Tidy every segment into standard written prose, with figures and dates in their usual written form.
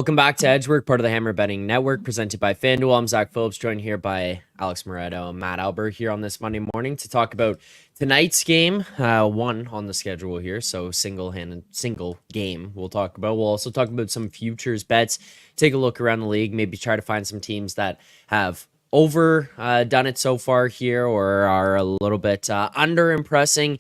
Welcome back to Edgework, part of the Hammer Betting Network, presented by FanDuel. I'm Zack Phillips, joined here by Alex Moretto and Matt Alber here on this Monday morning to talk about tonight's game, one on the schedule here, so single game we'll talk about. We'll also talk about some futures bets, take a look around the league, maybe try to find some teams that have done it so far here or are a little bit under impressing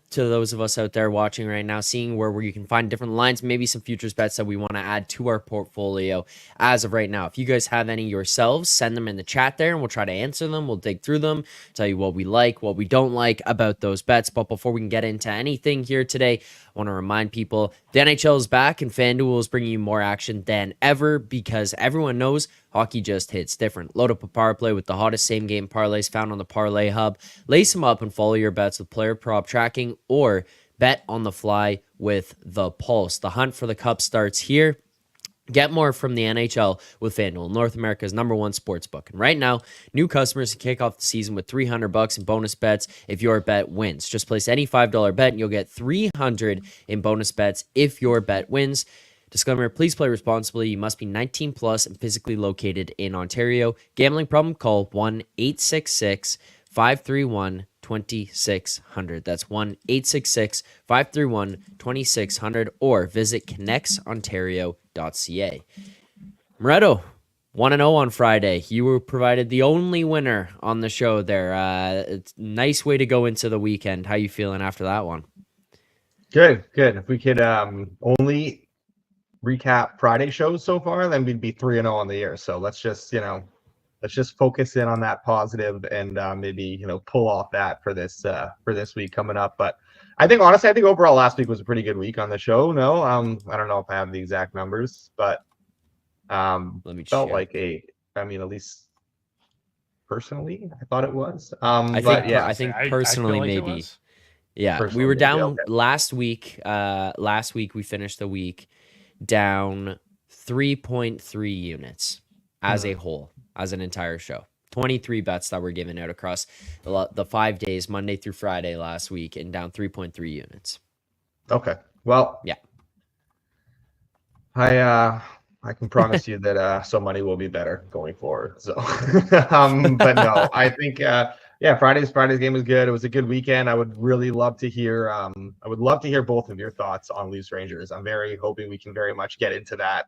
to those of us out there watching right now, seeing where you can find different lines, maybe some futures bets that we want to add to our portfolio as of right now. If you guys have any yourselves, send them in the chat there and we'll try to answer them. We'll dig through them, tell you what we like, what we don't like about those bets. But before we can get into anything here today, I want to remind people the NHL is back and FanDuel is bringing you more action than ever because everyone knows hockey just hits different. Load up a power play with the hottest same-game parlays found on the Parlay Hub. Lace them up and follow your bets with player prop tracking or bet on the fly with the Pulse. The hunt for the cup starts here. Get more from the NHL with FanDuel, North America's #1 sportsbook. And right now, new customers can kick off the season with $300 in bonus bets if your bet wins. Just place any $5 bet and you'll get $300 in bonus bets if your bet wins. Disclaimer, please play responsibly. You must be 19 plus and physically located in Ontario. Gambling problem? Call 1-866-531-2600. That's 1-866-531-2600 or visit connectsontario.ca. Moretto, 1-0 on Friday. You were provided the only winner on the show there. It's a nice way to go into the weekend. How you feeling after that one? Good. If we could only recap Friday shows so far, then we'd be 3-0 on the year. So let's just focus in on that positive and maybe pull off that for this week coming up. But I think overall last week was a pretty good week on the show. No, I don't know if I have the exact numbers, but Let me felt check. like at least personally, I thought it was. I think personally like maybe. Yeah, Personally, we were maybe, down okay. last week. Last week we finished the week down 3.3 units as a whole, as an entire show. 23 bets that were given out across the 5 days, Monday through Friday last week, and down 3.3 units. Okay. Well, yeah. I can promise you that so money will be better going forward. So, but no, I think Friday's game was good. It was a good weekend. I would really love to hear. I would love to hear both of your thoughts on Leafs Rangers. I'm very hoping we can very much get into that.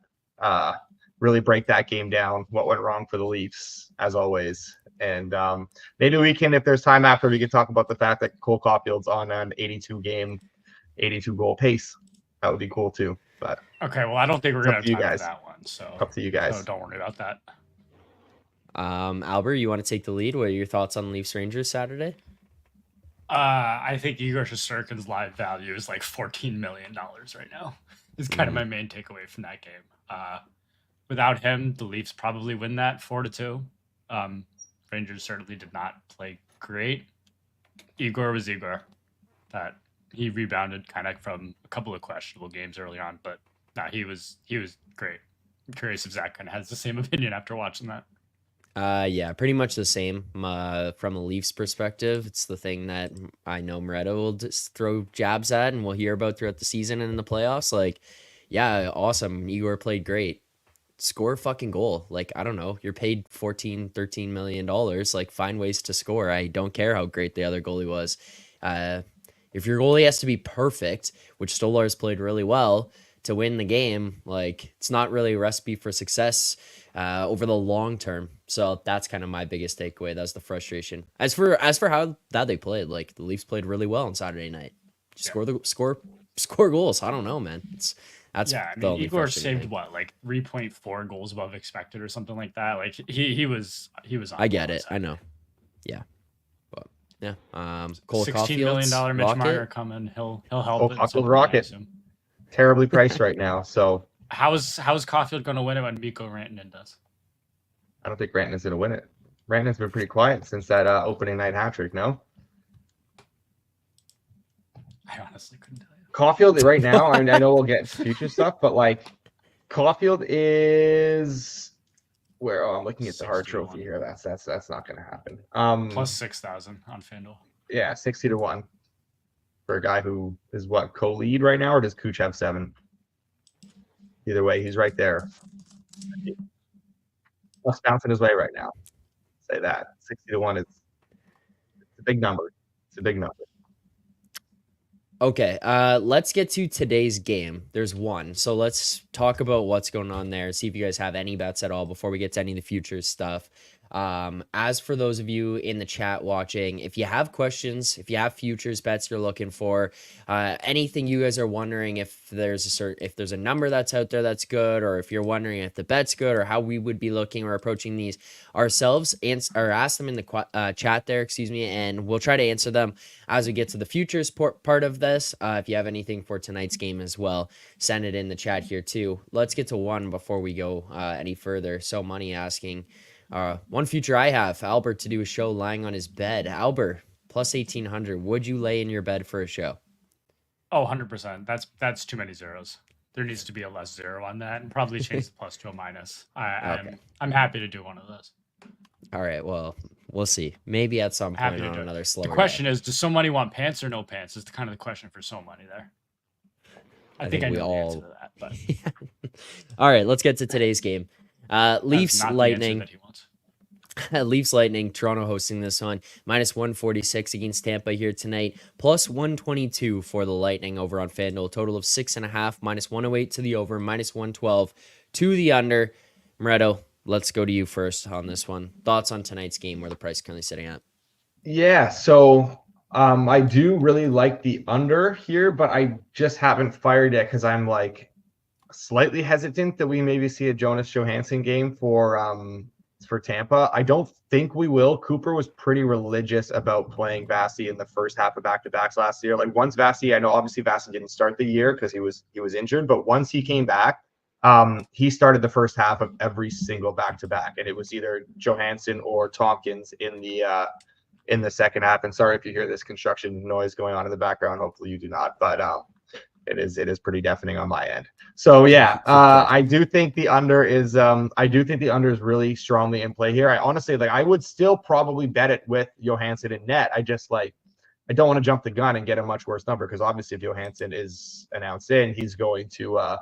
Really break that game down. What went wrong for the Leafs, as always, and maybe we can, if there's time after, we can talk about the fact that Cole Caulfield's on an 82 goal pace. That would be cool too. But okay, well, I don't think we're gonna have time for that one. So up to you guys. So don't worry about that. Alber, you want to take the lead? What are your thoughts on Leafs Rangers Saturday? I think Igor Shesterkin's live value is like $14 million right now. Is kind of my main takeaway from that game. Without him, the Leafs probably win that 4-2. Rangers certainly did not play great. Igor was Igor. That he rebounded kind of from a couple of questionable games early on, but he was great. I'm curious if Zach kind of has the same opinion after watching that. Yeah, pretty much the same. From a Leafs perspective, it's the thing that I know Moretto will just throw jabs at and we'll hear about throughout the season and in the playoffs. Like, yeah, awesome. Igor played great. Score a fucking goal. Like, I don't know. You're paid $13 million. Like, find ways to score. I don't care how great the other goalie was. If your goalie has to be perfect, which Stolar's played really well to win the game, like, it's not really a recipe for success over the long term. So that's kind of my biggest takeaway. That's the frustration. As for how that they played, like, the Leafs played really well on Saturday night. Score goals. I don't know, man. Igor saved what, like 3.4 goals above expected or something like that. Like he was on. I get it. I know. Yeah. But yeah. Cole $16 million Mitch Marner coming. He'll help. Caulfield Rocket. Terribly priced right now. So how's Caulfield going to win it when Mikko Rantanen does? I don't think Rantanen's going to win it. Rantanen's been pretty quiet since that opening night hat trick. No. I honestly couldn't tell you. Caulfield right now, I know we'll get future stuff, but like Caulfield is where I'm looking at the hard trophy here. That's not going to happen. Plus 6,000 on FanDuel. Yeah, 60-1 for a guy who is what, co-lead right now, or does Cooch have 7? Either way, he's right there. Plus bouncing his way right now. Say that 60-1 is it's a big number. It's a big number. Okay, let's get to today's game. There's one. So let's talk about what's going on there. See if you guys have any bets at all before we get to any of the futures stuff. As for those of you in the chat watching, if you have questions, if you have futures bets you're looking for, anything you guys are wondering if there's a number that's out there that's good, or if you're wondering if the bet's good, or how we would be looking or approaching these ourselves, or ask them in the chat there, and we'll try to answer them as we get to the futures part of this. If you have anything for tonight's game as well, send it in the chat here too. Let's get to one before we go any further. So Money asking, one future I have, Alber to do a show lying on his bed. Alber, plus 1,800. Would you lay in your bed for a show? Oh, 100%. That's too many zeros. There needs to be a less zero on that, and probably change the plus to a minus. I'm happy to do one of those. All right, well, we'll see. Maybe at some point on another slower day. The question is, does So Money want pants or no pants? Is kind of the question for So Money there. I think I know the answer to that. But all right, let's get to today's game. Leafs Lightning. Leafs Lightning, Toronto hosting this one. Minus 146 against Tampa here tonight. Plus 122 for the Lightning over on FanDuel. Total of 6.5. Minus 108 to the over. Minus 112 to the under. Moretto, let's go to you first on this one. Thoughts on tonight's game, where the price is currently sitting at? Yeah, so I do really like the under here, but I just haven't fired yet because I'm like slightly hesitant that we maybe see a Jonas Johansson game for Tampa. I don't think we will. Cooper was pretty religious about playing Vasi in the first half of back-to-backs last year. Like once Vasi, I know obviously Vasi didn't start the year because he was injured, but once he came back, he started the first half of every single back-to-back, and it was either Johansson or Tompkins in the second half. And sorry if you hear this construction noise going on in the background. Hopefully you do not, but it is pretty deafening on my end. So yeah, I do think the under is really strongly in play here. I honestly I would still probably bet it with Johansson in net. I don't want to jump the gun and get a much worse number because obviously if Johansson is announced in, he's going to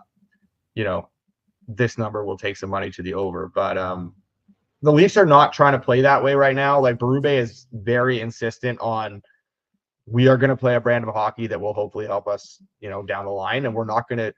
this number will take some money to the over. But the Leafs are not trying to play that way right now. Like Berube is very insistent on, we are going to play a brand of hockey that will hopefully help us, down the line. And we're not going to,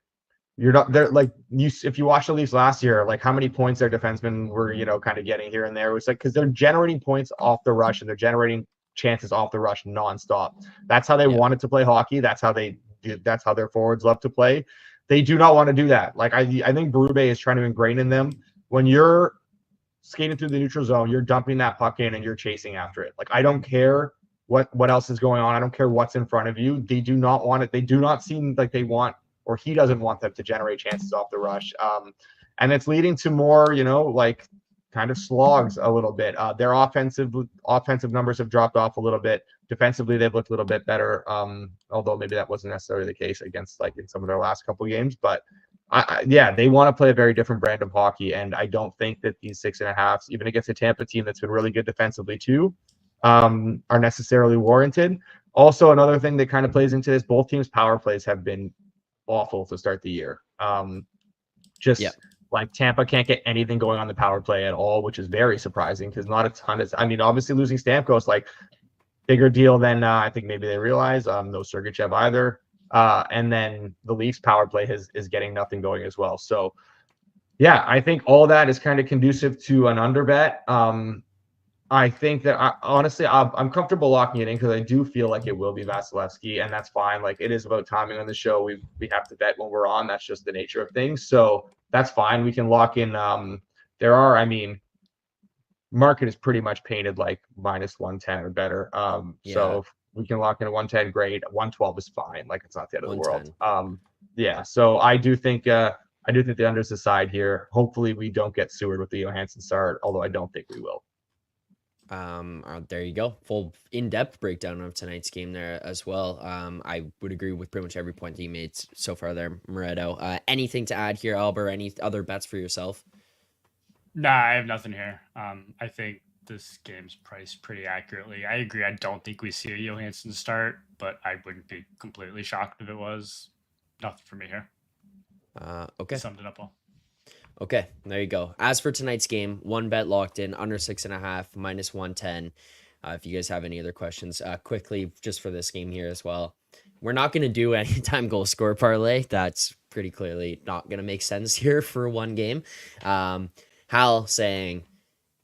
you're not there. Like if you watch the Leafs last year, like how many points their defensemen were, kind of getting here and there. It was like, because they're generating points off the rush and they're generating chances off the rush nonstop. That's how they wanted to play hockey. That's how their forwards love to play. They do not want to do that. Like I think Berube is trying to ingrain in them, when you're skating through the neutral zone, you're dumping that puck in and you're chasing after it. Like I don't care what else is going on. I don't care what's in front of you. They do not want it. They do not seem like they want, or he doesn't want them to generate chances off the rush. And it's leading to more, kind of slogs a little bit. Their offensive numbers have dropped off a little bit. Defensively, they've looked a little bit better. Although maybe that wasn't necessarily the case against in some of their last couple of games. But they want to play a very different brand of hockey. And I don't think that these 6.5s, even against a Tampa team that's been really good defensively too, are necessarily warranted. Also, another thing that kind of plays into this, both teams' power plays have been awful to start the year. Like Tampa can't get anything going on the power play at all, which is very surprising because not a ton is. I mean, obviously losing Stamkos, bigger deal than I think maybe they realize. No Sergachev either. And then the Leafs power play is getting nothing going as well. So yeah, I think all that is kind of conducive to an under bet. I think that honestly, I'm comfortable locking it in because I do feel like it will be Vasilevsky, and that's fine. Like it is about timing on the show. We have to bet when we're on. That's just the nature of things. So that's fine. We can lock in. Market is pretty much painted like minus 110 or better. So if we can lock in a 110, great. 112 is fine. Like it's not the end of the world. So I do think the under's the side here. Hopefully we don't get sewered with the Johansson start, although I don't think we will. There you go. Full in-depth breakdown of tonight's game there as well. I would agree with pretty much every point that you made so far there, Moretto. Anything to add here, Alber? Any other bets for yourself? Nah, I have nothing here. I think this game's priced pretty accurately. I agree. I don't think we see a Johansson start, but I wouldn't be completely shocked if it was. Nothing for me here. Okay. Summed it up all. Okay, there you go. As for tonight's game, one bet locked in, under 6.5, minus 110. If you guys have any other questions, quickly, just for this game here as well. We're not going to do anytime goal score parlay. That's pretty clearly not going to make sense here for one game. Hal saying,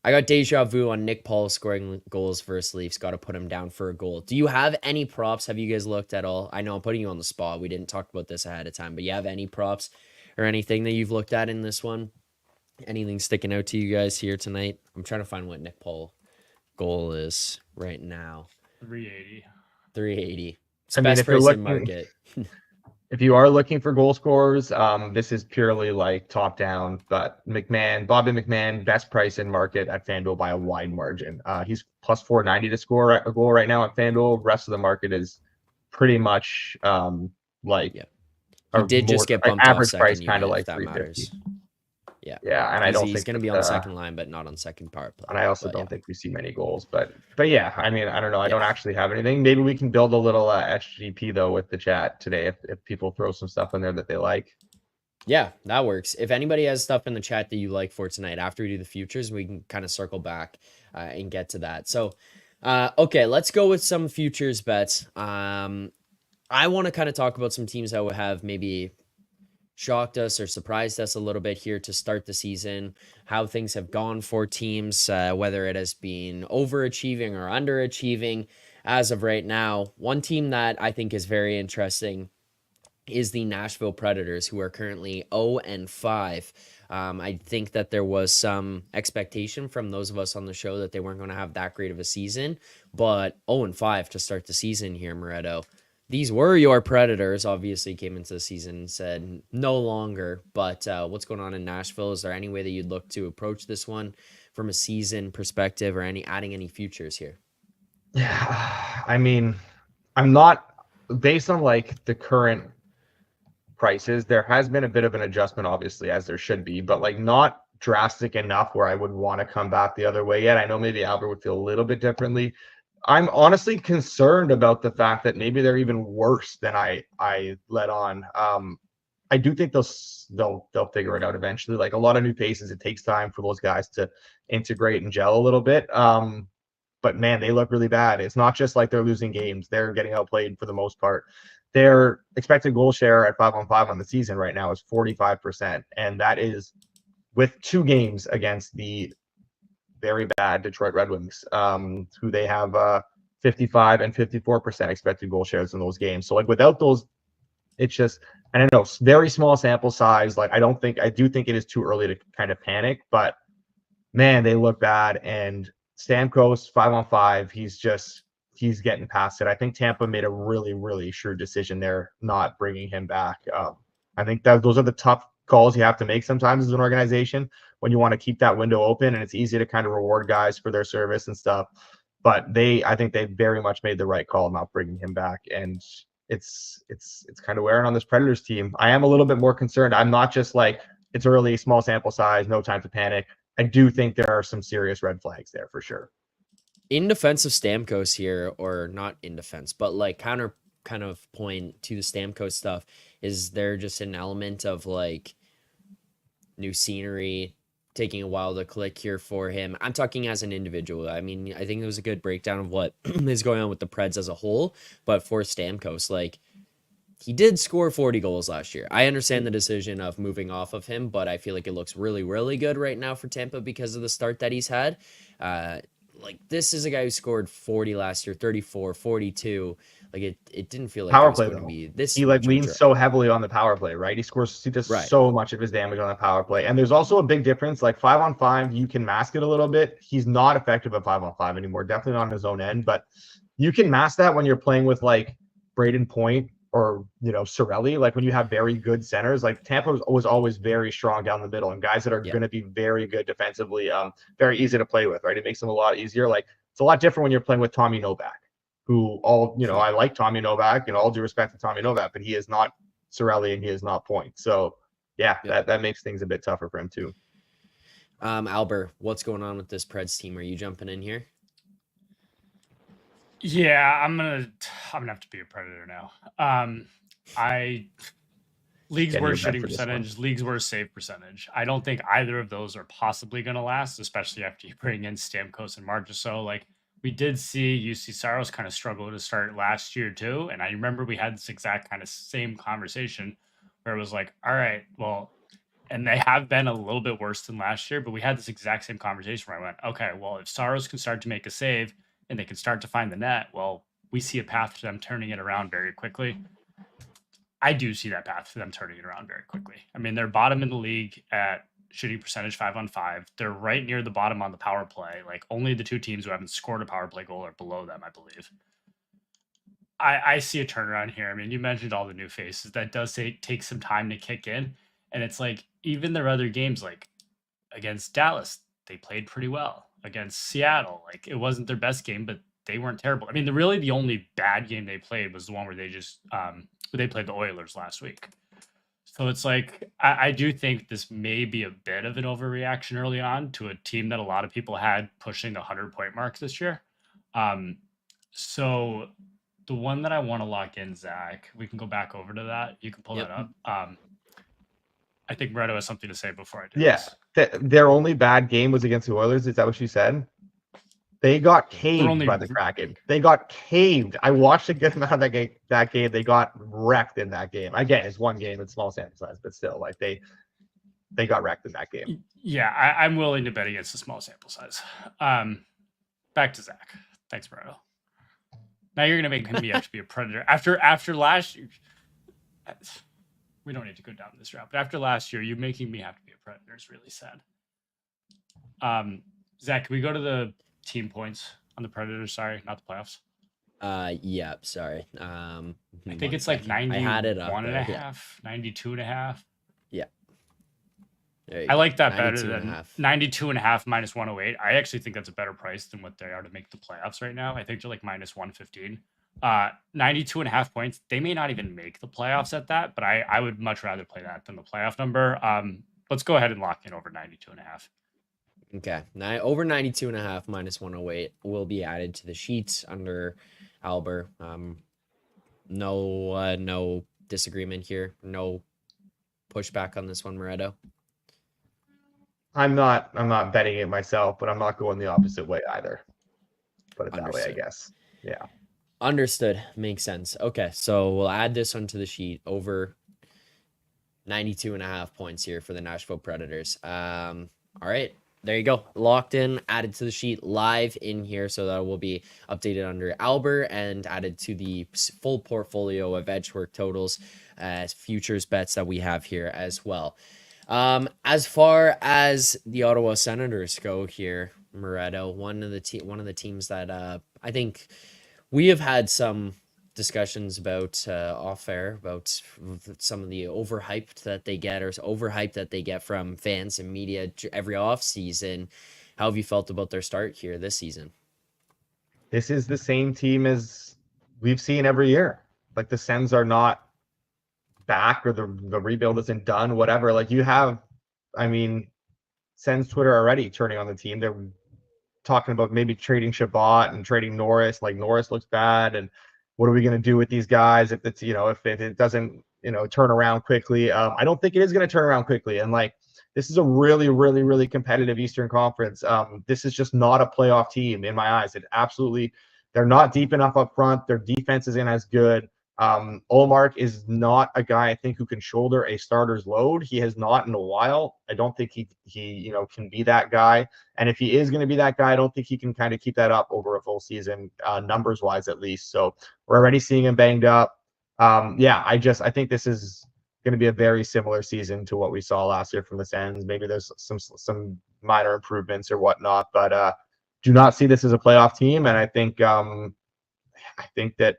I got deja vu on Nick Paul scoring goals versus Leafs. Got to put him down for a goal. Do you have any props? Have you guys looked at all? I know I'm putting you on the spot. We didn't talk about this ahead of time, but you have any props or anything that you've looked at in this one? Anything sticking out to you guys here tonight? I'm trying to find what Nick Paul goal is right now. 380. 380. It's I mean, best if you're price in looking, market. if you are looking for goal scorers, this is purely like top down. But Bobby McMahon, best price in market at FanDuel by a wide margin. He's plus 490 to score a goal right now at FanDuel. Rest of the market is pretty much like Yeah. He did just get bumped off average price, second kind of unit, like if that 350. matters. Yeah. Yeah, and I don't He's think going to be on the second line, but not on second power play. and I also But don't yeah. think we see many goals. But yeah, I mean, I don't know. I Yeah. don't actually have anything. Maybe we can build a little SGP though with the chat today if people throw some stuff in there that they like. Yeah, that works. If anybody has stuff in the chat that you like for tonight, after we do the futures, we can kind of circle back and get to that. So, okay, let's go with some futures bets. I want to kind of talk about some teams that would have maybe shocked us or surprised us a little bit here to start the season, how things have gone for teams, whether it has been overachieving or underachieving as of right now. One team that I think is very interesting is the Nashville Predators, who are currently 0-5. I think that there was some expectation from those of us on the show that they weren't going to have that great of a season, but 0-5 to start the season here, Moretto. These were your Predators. Obviously came into the season and said no longer, but what's going on in Nashville? Is there any way that you'd look to approach this one from a season perspective, or adding any futures here? Yeah, I mean, I'm not based on like the current prices. There has been a bit of an adjustment, obviously, as there should be, but like not drastic enough where I would want to come back the other way yet. I know maybe Alber would feel a little bit differently. I'm honestly concerned about the fact that maybe they're even worse than I let on. I do think they'll figure it out eventually. Like a lot of new faces, it takes time for those guys to integrate and gel a little bit. But man, they look really bad. It's not just like they're losing games; they're getting outplayed for the most part. Their expected goal share at 5-on-5 on the season right now is 45%, and that is with 2 games against the very bad Detroit Red Wings, who they have 55 and 54% expected goal shares in those games. So like without those, it's just, I don't know, very small sample size. Like I do think it is too early to kind of panic, but man, they look bad. And Stamkos 5-on-5, he's getting past it. I think Tampa made a really, really shrewd decision there, not bringing him back. I think that those are the tough calls you have to make sometimes as an organization when you want to keep that window open, and it's easy to kind of reward guys for their service and stuff. But I think they very much made the right call not bringing him back, and it's kind of wearing on this Predators team. I am a little bit more concerned. I'm not just like it's early, small sample size, no time to panic. I do think there are some serious red flags there for sure. In defense of Stamkos here, or not in defense, but like counter kind of point to the Stamkos stuff, is there just an element of like new scenery taking a while to click here for him? I'm talking as an individual. I mean, I think it was a good breakdown of what is going on with the Preds as a whole, but for Stamkos, like he did score 40 goals last year. I understand the decision of moving off of him, but I feel like it looks really, really good right now for Tampa because of the start that he's had. Like this is a guy who scored 40 last year, 34, 42. Like it didn't feel like Power it was play going to though. be this. He like much of a leans drop. so heavily on the power play, right? He does Right. so much of his damage on the power play. And there's also a big difference. Like 5-on-5, you can mask it a little bit. He's not effective at 5-on-5 anymore. Definitely not on his own end, but you can mask that when you're playing with like Braden Point or Cirelli. Like when you have very good centers, like Tampa was always very strong down the middle and guys that are going to be very good defensively, very easy to play with, right? It makes them a lot easier. Like it's a lot different when you're playing with Tommy Novak, who I like Tommy Novak and all due respect to Tommy Novak, but he is not Cirelli and he is not Point. So yeah, that makes things a bit tougher for him too. Alber, what's going on with this Preds team? Are you jumping in here? Yeah, I'm gonna have to be a Predator now. I League's Getting your worst bet shooting for this one. percentage, league's worst save percentage. I don't think either of those are possibly going to last, especially after you bring in Stamkos and Marchessault. Like, we did see UC Saros kind of struggle to start last year too. And I remember we had this exact kind of same conversation where it was like, all right, well, and they have been a little bit worse than last year, but we had this exact same conversation where I went, okay, well, if Saros can start to make a save and they can start to find the net, well, we see a path to them turning it around very quickly. I do see that path for them turning it around very quickly. I mean, they're bottom in the league at shooting percentage 5-on-5. They're right near the bottom on the power play. Like, only the two teams who haven't scored a power play goal are below them, I believe. I see a turnaround here. I mean, you mentioned all the new faces. That does take some time to kick in. And it's like, even their other games, like against Dallas, they played pretty well. Against Seattle, like, it wasn't their best game, but they weren't terrible. I mean, the only bad game they played was the one where they just they played the Oilers last week. So it's like, I do think this may be a bit of an overreaction early on to a team that a lot of people had pushing the 100-point mark this year. So the one that I want to lock in, Zach, we can go back over to that. You can pull that up. I think Moretto has something to say before I do this. Their only bad game was against the Oilers. Is that what you said? They got caved by the Kraken. They got caved. I watched a good amount of that game. They got wrecked in that game. Again, it's one game, it's small sample size, but still, like, they got wrecked in that game. Yeah, I'm willing to bet against a small sample size. Back to Zach. Thanks, Moretto. Now you're gonna make me have to be a predator after last year. We don't need to go down this route, but after last year, you making me have to be a predator is really sad. Zach, can we go to the team points on the Predators? Sorry, not the playoffs. Yeah, sorry. I think it's like 91 and a half, 92 and a half. Yeah. I like that better than 92 and a half minus 108. I actually think that's a better price than what they are to make the playoffs right now. I think they're like minus 115. 92 and a half points. They may not even make the playoffs at that, but I would much rather play that than the playoff number. Let's go ahead and lock in over 92 and a half. Okay. Over 92 and a half minus 108 will be added to the sheets under Alber. No disagreement here. No pushback on this one, Moretto. I'm not betting it myself, but I'm not going the opposite way either. Put it that way, I guess. Yeah. Understood. Makes sense. Okay, so we'll add this onto the sheet. Over 92 and a half points here for the Nashville Predators. All right. There you go. Locked in, added to the sheet, live in here. So that will be updated under Alber and added to the full portfolio of Edgework totals as futures bets that we have here as well. As far as the Ottawa Senators go here, Moretto, one of the teams that I think we have had some discussions about off air about some of the overhyped that they get from fans and media every off season. How have you felt about their start here this season? This is the same team as we've seen every year. Like, the Sens are not back, or the rebuild isn't done, whatever. Like, you have, I mean, Sens Twitter already turning on the team. They're talking about maybe trading Shabbat and trading Norris. Like, Norris looks bad, and what are we going to do with these guys if it's, if it doesn't, turn around quickly? I don't think it is going to turn around quickly. And, like, this is a really, really, really competitive Eastern Conference. This is just not a playoff team in my eyes. They're not deep enough up front. Their defense isn't as good. Olmark is not a guy, I think, who can shoulder a starter's load. He has not in a while. I don't think he can be that guy. And if he is going to be that guy, I don't think he can kind of keep that up over a full season, numbers wise, at least. So we're already seeing him banged up. I think this is going to be a very similar season to what we saw last year from the Sens. Maybe there's some minor improvements or whatnot, but do not see this as a playoff team. And I think that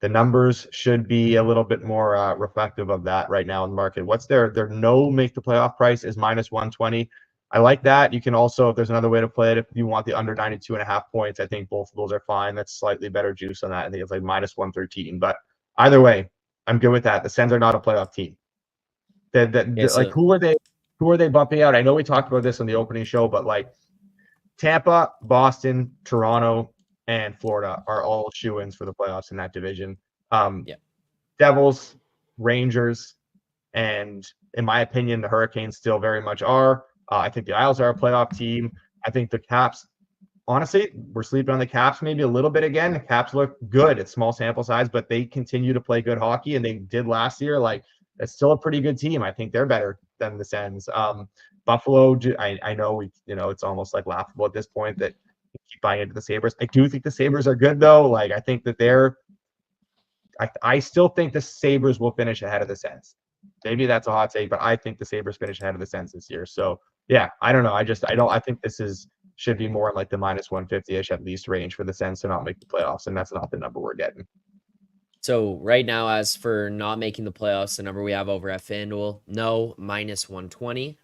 the numbers should be a little bit more reflective of that right now in the market. What's their no make the playoff price is minus 120. I like that. You can also, if there's another way to play it, if you want the under 92 and a half points, I think both of those are fine. That's slightly better juice on that. I think it's like minus 113. But either way, I'm good with that. The Sens are not a playoff team. Who are they bumping out? I know we talked about this on the opening show, but like Tampa, Boston, Toronto, and Florida are all shoo-ins for the playoffs in that division. Devils, Rangers, And in my opinion, the Hurricanes still very much are. I think the Isles are a playoff team. I think the Caps, honestly, we're sleeping on the Caps maybe a little bit again. The Caps look good. It's small sample size, but they continue to play good hockey, and they did last year. Like, it's still a pretty good team. I think they're better than the Sens. Buffalo, I know it's almost like laughable at this point that you keep buying into the Sabres. I do think the Sabres are good though. Like, I think that I still think the Sabres will finish ahead of the Sens. Maybe that's a hot take, but I think the Sabres finish ahead of the Sens this year. So yeah, I don't know. I think this should be more in like the minus 150-ish at least range for the Sens to not make the playoffs, and that's not the number we're getting. So right now, as for not making the playoffs, the number we have over at FanDuel, no, minus 120.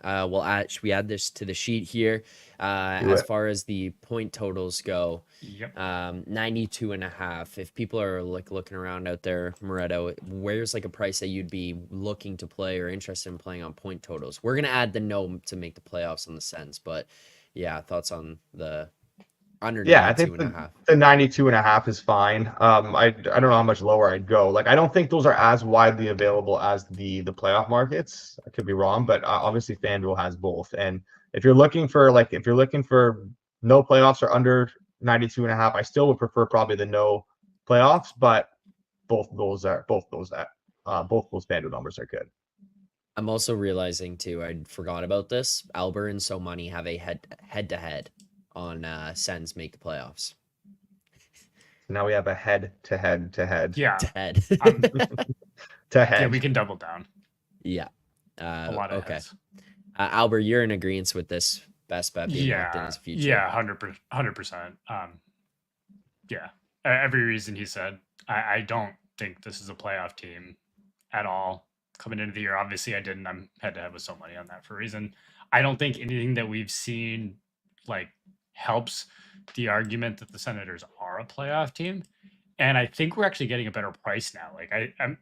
Should we add this to the sheet here? As far as the point totals go, Yep. 92.5. If people are like looking around out there, Moretto, where's like a price that you'd be looking to play or interested in playing on point totals? We're gonna add the no to make the playoffs on the Sens, but yeah, thoughts on the under 92.5. The 92.5 is fine. I don't know how much lower I'd go. Like, I don't think those are as widely available as the playoff markets. I could be wrong, but obviously FanDuel has both. And if you're looking for no playoffs or under 92.5, I still would prefer probably the no playoffs, but both those FanDuel numbers are good. I'm also realizing too, I forgot about this. Alber and So Money have a head to head on Sens make the playoffs. Now we have a head to head. Yeah. To head. To head. Yeah, we can double down. Yeah. A lot of okay. heads. Albert, you're in agreement with this best bet being locked in his future. Yeah, 100%. Yeah, every reason he said. I don't think this is a playoff team at all coming into the year. Obviously, I didn't. I'm head to head with so money on that for a reason. I don't think anything that we've seen like helps the argument that the Senators are a playoff team. And I think we're actually getting a better price now. Like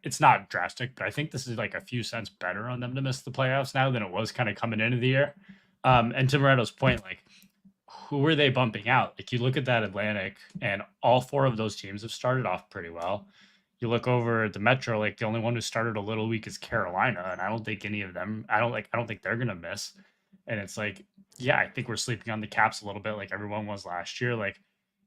it's not drastic, but I think this is like a few cents better on them to miss the playoffs now than it was kind of coming into the year. And to Moretto's point, like, who are they bumping out? Like, you look at that Atlantic, and all four of those teams have started off pretty well. You look over at the Metro, like the only one who started a little weak is Carolina, and I don't think any of them. I don't think they're gonna miss. And it's like, yeah, I think we're sleeping on the Caps a little bit, like everyone was last year. Like,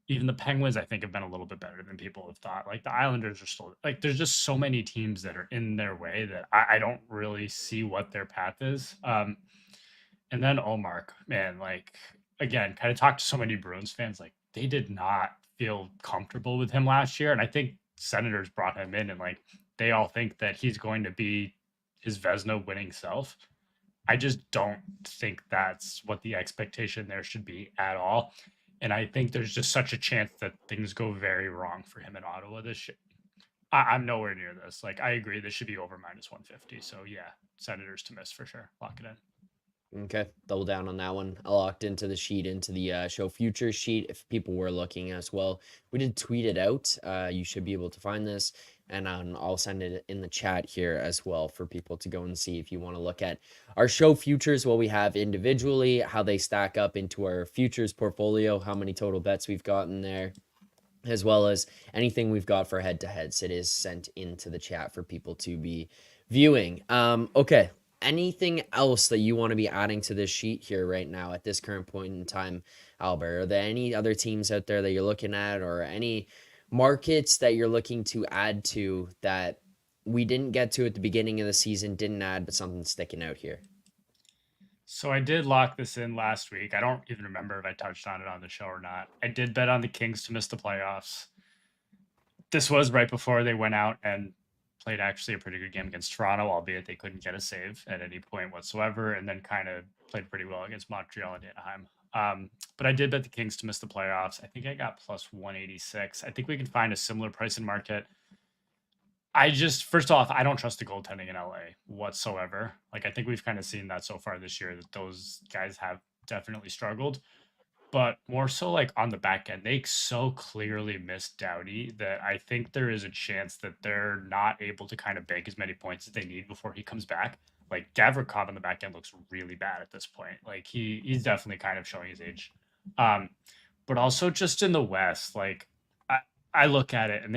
even the Penguins, I think, have been a little bit better than people have thought. Like, the Islanders are still like, there's just so many teams that are in their way that I don't really see what their path is. And then Ullmark, man, like, again, kind of talked to so many Bruins fans, like, they did not feel comfortable with him last year. And I think Senators brought him in, and like, they all think that he's going to be his Vezina winning self. I just don't think that's what the expectation there should be at all. And I think there's just such a chance that things go very wrong for him in Ottawa this year. I'm nowhere near this. Like, I agree, this should be over minus 150. So yeah, Senators to miss for sure. Lock it in. Okay, double down on that one. I locked into the sheet, into the show future sheet. If people were looking as well, we did tweet it out. You should be able to find this, and I'll send it in the chat here as well for people to go and see if you want to look at our show futures, what we have individually, how they stack up into our futures portfolio, how many total bets we've gotten there, as well as anything we've got for head-to-heads. It is sent into the chat for people to be viewing. Okay. Anything else that you want to be adding to this sheet here right now at this current point in time, Albert? Are there any other teams out there that you're looking at, or any markets that you're looking to add to that we didn't get to at the beginning of the season, didn't add, but something sticking out here? So I did lock this in last week. I don't even remember if I touched on it on the show or not. I did bet on the Kings to miss the playoffs. This was right before they went out and played actually a pretty good game against Toronto, albeit they couldn't get a save at any point whatsoever, and then kind of played pretty well against Montreal and Anaheim. But I did bet the Kings to miss the playoffs. I think I got plus 186. I think we can find a similar price in market. First off, I don't trust the goaltending in LA whatsoever. Like, I think we've kind of seen that so far this year, that those guys have definitely struggled. But more so, like, on the back end, they so clearly missed Doughty that I think there is a chance that they're not able to kind of bank as many points as they need before he comes back. Like, Gavrikov on the back end looks really bad at this point. Like, he's definitely kind of showing his age. But also just in the West, like, I look at it, and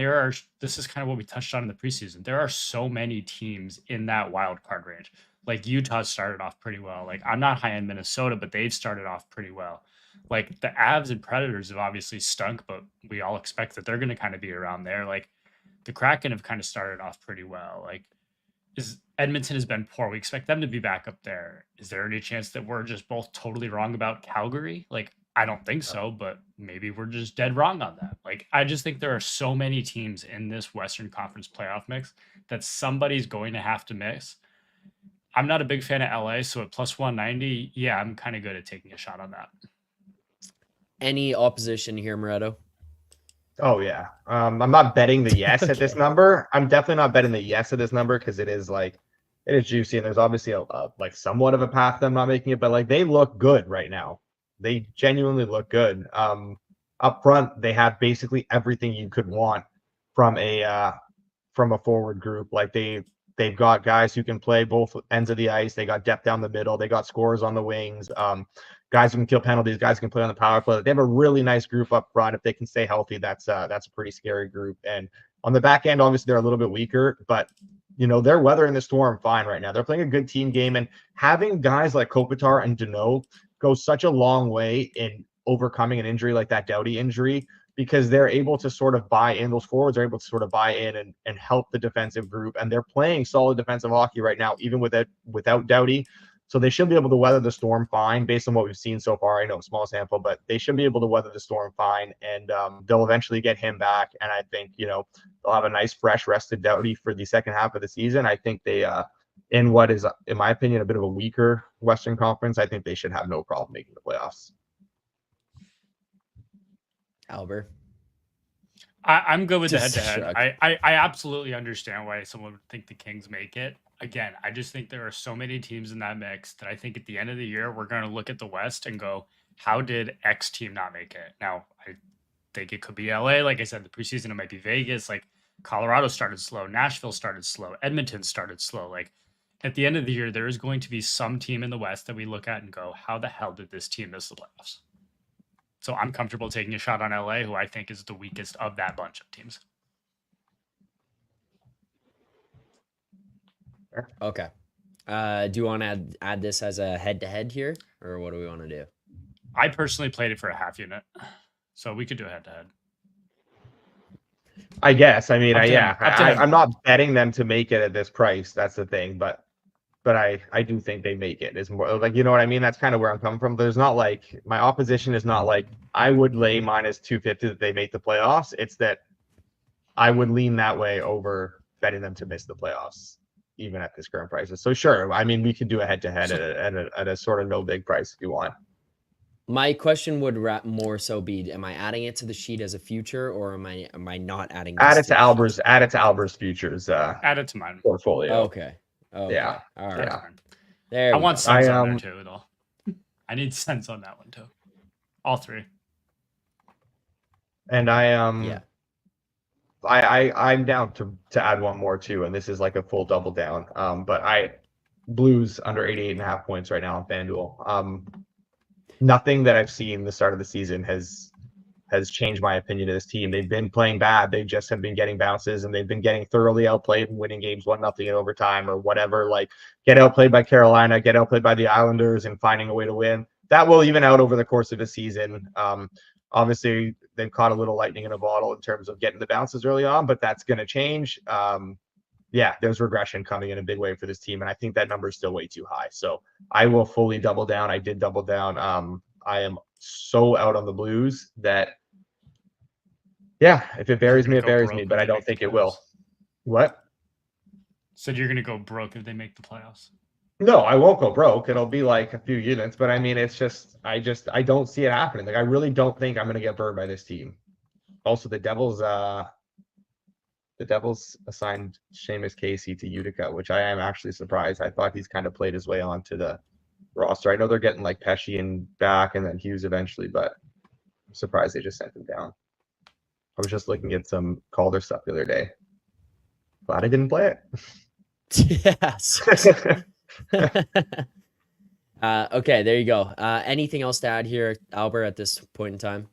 this is kind of what we touched on in the preseason. There are so many teams in that wild card range. Like Utah started off pretty well. Like I'm not high on Minnesota, but they've started off pretty well. Like the Avs and Predators have obviously stunk, but we all expect that they're going to kind of be around there. Like the Kraken have kind of started off pretty well. Like Edmonton has been poor. We expect them to be back up there. Is there any chance that we're just both totally wrong about Calgary? Like I don't think so, but maybe we're just dead wrong on that. Like I just think there are so many teams in this Western Conference playoff mix that somebody's going to have to miss. I'm not a big fan of LA, so at plus 190, yeah, I'm kind of good at taking a shot on that. Any opposition here, Moretto? Oh yeah. I'm not betting the yes Okay. at this number. I'm definitely not betting the yes at this number because it is juicy and there's obviously a like somewhat of a path to them not making it, but like they look good right now. They genuinely look good. Up front, they have basically everything you could want from a forward group. Like they've got guys who can play both ends of the ice. They got depth down the middle. They got scorers on the wings. Guys who can kill penalties. Guys who can play on the power play. They have a really nice group up front. If they can stay healthy, that's a pretty scary group. And on the back end, obviously they're a little bit weaker, but they're weathering the storm fine right now. They're playing a good team game, and having guys like Kopitar and Deneau goes such a long way in overcoming an injury like that Doughty injury, because they're able to sort of buy in. Those forwards are able to sort of buy in and help the defensive group, and they're playing solid defensive hockey right now, even without Doughty. So they should be able to weather the storm fine based on what we've seen so far. I know small sample, but they should be able to weather the storm fine, and they'll eventually get him back. And I think, they'll have a nice, fresh, rested Doughty for the second half of the season. I think they, in what is, in my opinion, a bit of a weaker Western Conference, I think they should have no problem making the playoffs. Alber? I'm good with the Just head-to-head. shrug. I absolutely understand why someone would think the Kings make it. Again, I just think there are so many teams in that mix that I think at the end of the year, we're going to look at the West and go, how did X team not make it? Now, I think it could be LA. Like I said, the preseason, it might be Vegas. Like Colorado started slow. Nashville started slow. Edmonton started slow. Like at the end of the year, there is going to be some team in the West that we look at and go, how the hell did this team miss the playoffs? So I'm comfortable taking a shot on LA, who I think is the weakest of that bunch of teams. Okay. Do you want to add this as a head-to-head here, or what do we want to do? I personally played it for a half unit, so we could do a head-to-head. I guess. I mean, Up to him. Up to him. I'm not betting them to make it at this price. That's the thing, but I do think they make it. It's more like, you know what I mean? That's kind of where I'm coming from. There's not like, my opposition is not like I would lay minus 250 that they make the playoffs. It's that I would lean that way over betting them to miss the playoffs, even at this current prices. So sure, I mean, we could do a head-to-head at a sort of no big price if you want. My question would more so be: am I adding it to the sheet as a future, or am I not adding? Add it to Alber's futures. Add it to mine. Portfolio. Okay. Yeah. All right. Yeah. There. I we want go. sense on there too, though. I need sense on that one too. All three. And Yeah. I'm down to add one more too, and this is like a full double down. But Blues under 88.5 points right now on FanDuel. Nothing that I've seen the start of the season has changed my opinion of this team. They've been playing bad. They just have been getting bounces, and they've been getting thoroughly outplayed and winning games 1-0 in overtime or whatever. Like get outplayed by Carolina, get outplayed by the Islanders, and finding a way to win. That will even out over the course of the season. Obviously, they've caught a little lightning in a bottle in terms of getting the bounces early on, but that's going to change. Yeah, there's regression coming in a big way for this team, and I think that number is still way too high. So I will fully double down. I did double down. I am so out on the Blues that, yeah, if it buries me, it buries me, but I don't think it will. What? So you're going to go broke if they make the playoffs? No, I won't go broke. It'll be like a few units, but I mean, it's just I don't see it happening. Like I really don't think I'm going to get burned by this team. Also, the Devils assigned Seamus Casey to Utica, which I am actually surprised. I thought he's kind of played his way onto the roster. I know they're getting like Pesci and back and then Hughes eventually, but I'm surprised they just sent him down. I was just looking at some Calder stuff the other day. Glad I didn't play it. Yes. Okay, there you go. Anything else to add here, Albert, at this point in time?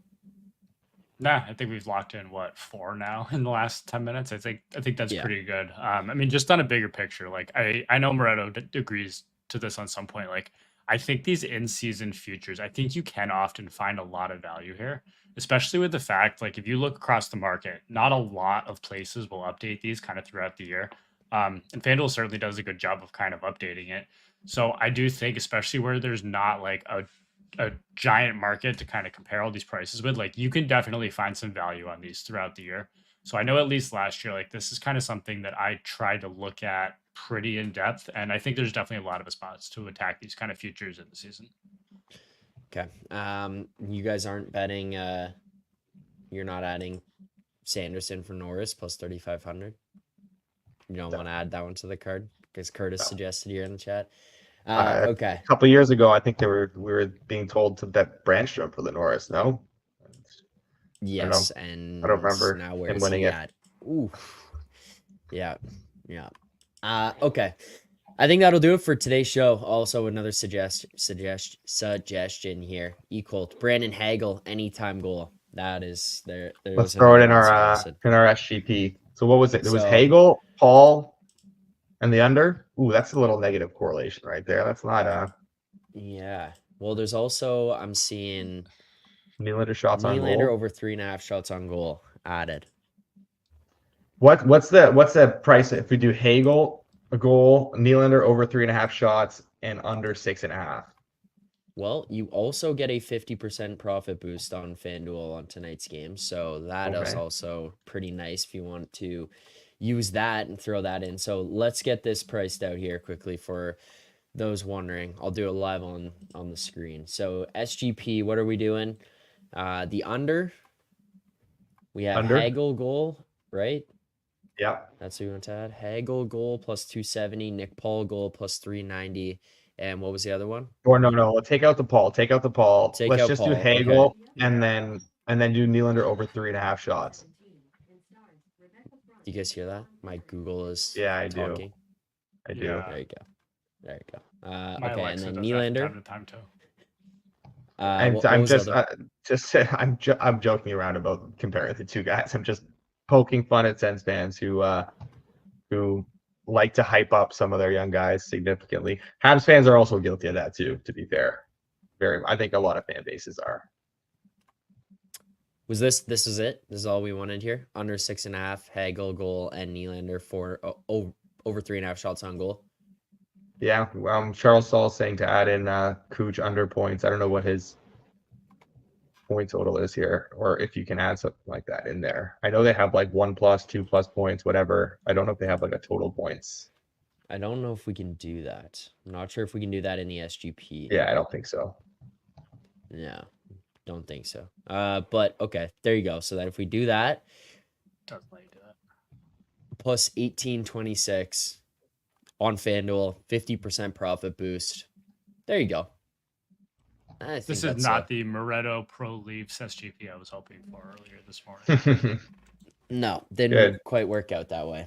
Nah, I think we've locked in what 4 now in the last 10 minutes. I think that's Yeah. pretty good. I mean, just on a bigger picture, like I know Moretto agrees to this on some point. Like I think these in-season futures, I think you can often find a lot of value here, especially with the fact like if you look across the market, not a lot of places will update these kind of throughout the year. And FanDuel certainly does a good job of kind of updating it. So I do think, especially where there's not like a giant market to kind of compare all these prices with, like you can definitely find some value on these throughout the year. So I know at least last year, like this is kind of something that I tried to look at pretty in depth, and I think there's definitely a lot of spots to attack these kind of futures in the season. Okay. You guys aren't betting. You're not adding Sanderson for Norris plus 3,500. You don't No. want to add that one to the card because Curtis No. suggested here in the chat. A Okay. couple of years ago, I think we were being told to bet Brandstrom for the Norris. No, Yes, I and don't remember now where him is winning he it. at? Ooh. Yeah. Okay. I think that'll do it for today's show. Also, another suggestion here. Equal Brandon Hagel anytime goal. That is there. Let's throw it in our SGP. So what was it? It was So- Hagel, Paul, and the under. Ooh, that's a little negative correlation right there. That's not Yeah. Well, there's also I'm seeing Nylander shots on Nylander goal. over 3.5 shots on goal added. What's the price if we do Hagel a goal, Nylander over 3.5 shots, and under 6.5? Well, you also get a 50% profit boost on FanDuel on tonight's game. So that is Okay. also pretty nice if you want to use that and throw that in. So let's get this priced out here quickly for those wondering. I'll do it live on the screen. So SGP, what are we doing? The under. We have Under? Hagel goal, right? Yeah. That's what we want to add. Hagel goal plus 270, Nick Paul goal plus 390. And what was the other one? Or no. Let's take out the Paul. Take Let's out just do Paul, Hagel okay. and then do Nylander over 3.5 shots. Do you guys hear that? My Google is Yeah, I do. talking. I do. Yeah. There you go. My Okay, and Alexa then does that from Nylander. time to time too. And What I'm was the other? I'm joking around about comparing the two guys. I'm just poking fun at Sens fans who like to hype up some of their young guys significantly. Habs fans are also guilty of that too, to be fair. I think a lot of fan bases are. Was this is it? This is all we wanted here? Under 6.5, Hagel goal, and Nylander for over 3.5 shots on goal. Yeah, Charles Saul saying to add in Cooch under points. I don't know what his point total is here, or if you can add something like that in there. I know they have like 1+, 2+ points, whatever. I don't know if they have like a total points. I don't know if we can do that. I'm not sure if we can do that in the SGP. Yeah, I don't think so. No, don't think so. But okay, there you go. So that if we do that, Does let you do that. plus 1826 on FanDuel, 50% profit boost. There you go. I think This is not the Moretto Pro Leafs SGP I was hoping for earlier this morning. No, didn't Good. quite work out that way.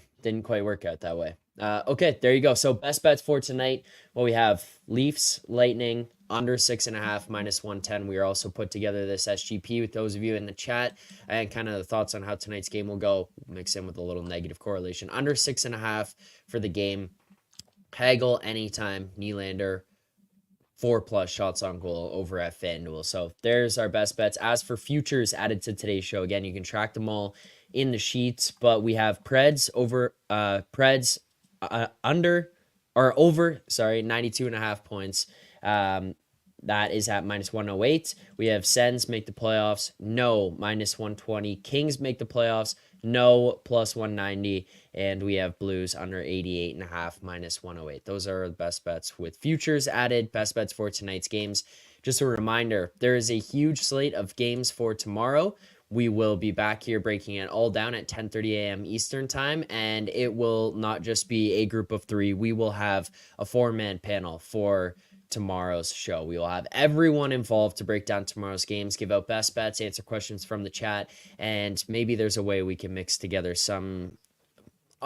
Okay, there you go. So best bets for tonight. Well, we have Leafs, Lightning, under 6.5, minus 110. We are also put together this SGP with those of you in the chat and kind of the thoughts on how tonight's game will go. Mix in with a little negative correlation. Under 6.5 for the game. Hagel anytime. Nylander 4+ shots on goal over at FanDuel. So there's our best bets. As for futures added to today's show, again, you can track them all in the sheets, but we have Preds under or over, 92.5 points. That is at minus 108. We have Sens make the playoffs. No, minus 120. Kings make the playoffs. No, plus 190. And we have Blues under 88.5, minus 108. Those are the best bets with futures added. Best bets for tonight's games. Just a reminder, there is a huge slate of games for tomorrow. We will be back here breaking it all down at 10:30 a.m. Eastern time, and it will not just be a group of 3. We will have a 4-man panel for tomorrow's show. We will have everyone involved to break down tomorrow's games, give out best bets, answer questions from the chat, and maybe there's a way we can mix together some,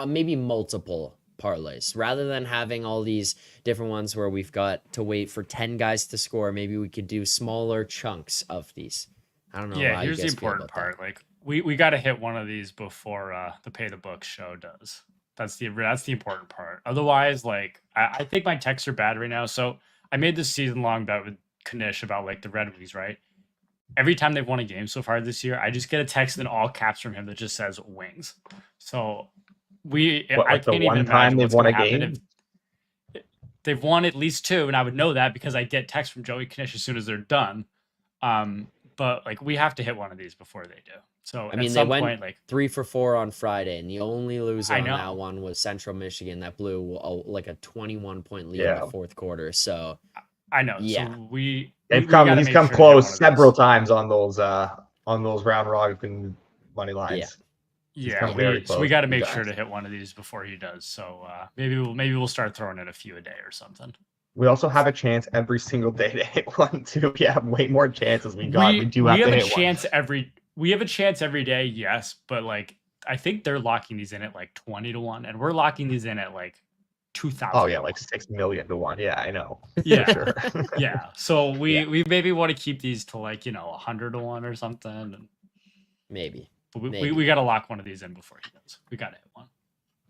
maybe multiple parlays. Rather than having all these different ones where we've got to wait for 10 guys to score, maybe we could do smaller chunks of these. I don't know Yeah, how you here's the guys feel important about that. part. Like we got to hit one of these before the pay the books show does. That's the important part. Otherwise, like I think my texts are bad right now. So I made this season long bet with Kanish about like the Red Wings, right? Every time they've won a game so far this year, I just get a text in all caps from him that just says wings. So What, I like the can't even one time imagine they've what's won going a to happen if game? they've won at least two, and I would know that because I get texts from Joey Knish as soon as they're done. But like we have to hit one of these before they do. So I at mean, they some went point, like 3 for 4 on Friday, and the only loser I on that know, one was Central Michigan that blew like a 21-point lead in the Yeah. fourth quarter. So, I know. yeah, So we They've got to he's make come sure to hit one close of several these. times on those round robin money yeah. lines. He's Yeah, come very we close got to a few make sure times. to hit one of these before he does. So maybe we'll start throwing in a few a day or something. We also have a chance every single day to hit one too. We have way more chances. We do We have have to a hit one. chance every day, yes, but like I think they're locking these in at like 20-1, and we're locking these in at like 2,000. Oh yeah, like 6 million to 1. Yeah, I know. Yeah. For sure. Yeah. So Yeah. we maybe want to keep these to like 100-1 or something. And Maybe. but Maybe. we got to lock one of these in before he does. We got to hit one.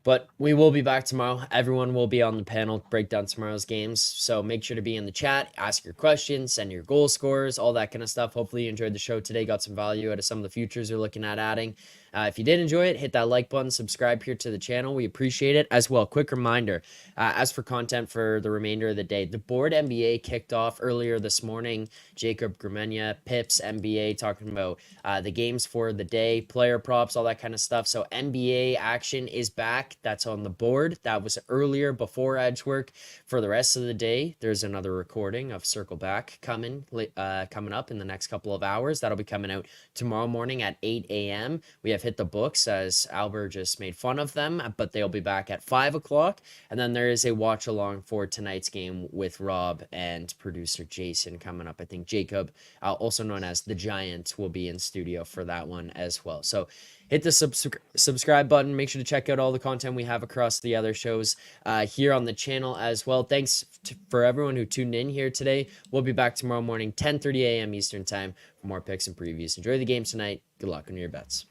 But we will be back tomorrow. Everyone will be on the panel to break down tomorrow's games. So make sure to be in the chat, ask your questions, send your goal scores, all that kind of stuff. Hopefully you enjoyed the show today, got some value out of some of the futures you're looking at adding. If you did enjoy it, hit that like button, subscribe here to the channel. We appreciate it. As well, quick reminder, as for content for the remainder of the day, the Board NBA kicked off earlier this morning. Jacob Grumenia, Pips NBA, talking about the games for the day, player props, all that kind of stuff. So NBA action is back. That's on the board. That was earlier before edge work. For the rest of the day, there's another recording of Circle Back coming up in the next couple of hours. That'll be coming out tomorrow morning at 8 a.m. We have hit the books, as Alber just made fun of them, but they'll be back at 5 o'clock. And then there is a watch along for tonight's game with Rob and producer Jason coming up. I think Jacob, also known as the Giant, will be in studio for that one as well. So hit the subscribe button. Make sure to check out all the content we have across the other shows here on the channel as well. Thanks for everyone who tuned in here today. We'll be back tomorrow morning, 10:30 a.m. Eastern time for more picks and previews. Enjoy the game tonight. Good luck on your bets.